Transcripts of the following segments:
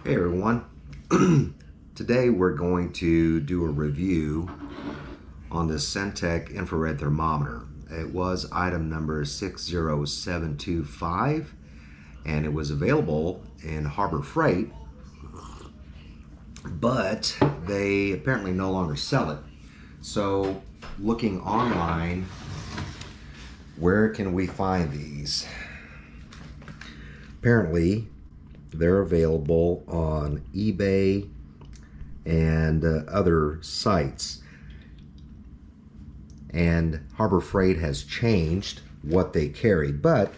Hey everyone, today we're going to do a review on this Centec infrared thermometer. It was item number 60725 and it was available in Harbor Freight, but they apparently no longer sell it. So looking online, where can we find these? Apparently they're available on eBay and other sites. And Harbor Freight has changed what they carry, but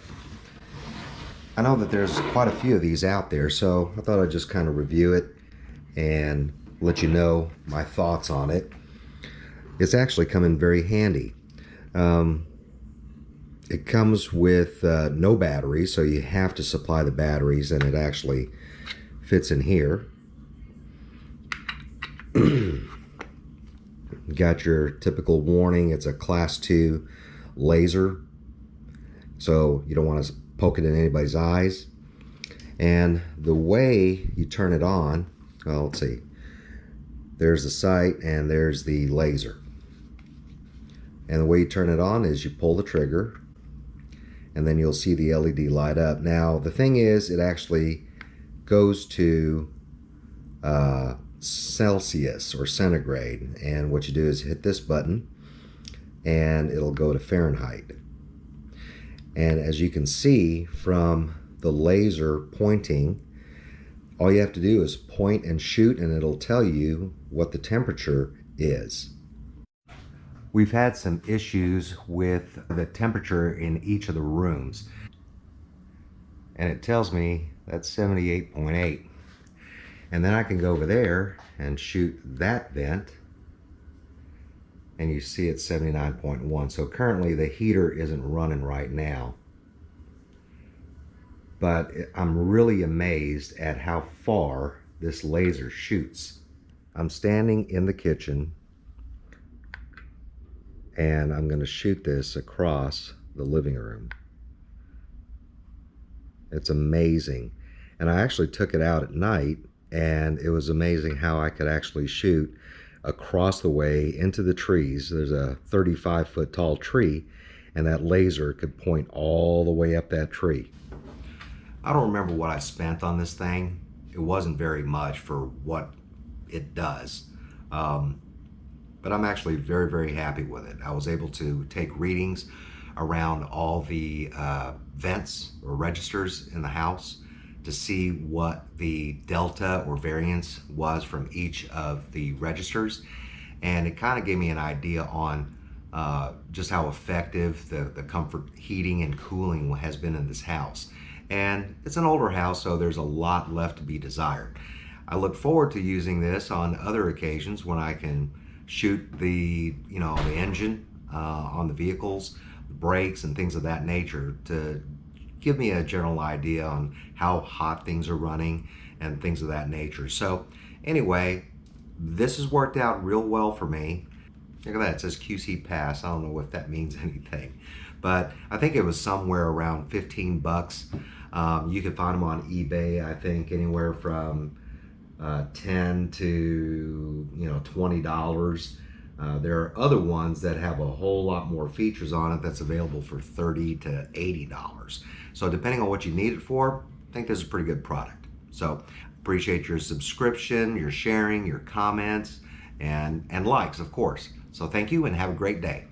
I know that there's quite a few of these out there, so I thought I'd just kind of review it and let you know my thoughts on it. It's actually come in very handy. It comes with no batteries, so you have to supply the batteries, and it actually fits in here. Got your typical warning. It's a class 2 laser, so you don't want to poke it in anybody's eyes. And the way you turn it on, well, let's see. There's the sight and there's the laser. And the way you turn it on is you pull the trigger, and then you'll see the LED light up. Now, the thing is, it actually goes to Celsius or centigrade, and what you do is hit this button and it'll go to Fahrenheit. And as you can see from the laser pointing, all you have to do is point and shoot, and it'll tell you what the temperature is. We've had some issues with the temperature in each of the rooms, and it tells me that's 78.8. And then I can go over there and shoot that vent, and you see it's 79.1. So currently the heater isn't running right now, but I'm really amazed at how far this laser shoots. I'm standing in the kitchen, and I'm going to shoot this across the living room. It's amazing. And I actually took it out at night, and it was amazing how I could actually shoot across the way into the trees. There's a 35-foot tall tree, and that laser could point all the way up that tree. I don't remember what I spent on this thing. It wasn't very much for what it does. But I'm actually very, very happy with it. I was able to take readings around all the vents or registers in the house to see what the delta or variance was from each of the registers. And it kind of gave me an idea on just how effective the comfort heating and cooling has been in this house. And it's an older house, so there's a lot left to be desired. I look forward to using this on other occasions when I can shoot the engine on the vehicles, the brakes and things of that nature, to give me a general idea on how hot things are running and things of that nature. So anyway, this has worked out real well for me. Look at that, it says QC pass. I don't know if that means anything, but I think it was somewhere around 15 bucks. You can find them on eBay, I think anywhere from $10 to $20. There are other ones that have a whole lot more features on it that's available for $30 to $80. So depending on what you need it for, I think this is a pretty good product. So appreciate your subscription, your sharing, your comments, and likes, of course. So thank you and have a great day.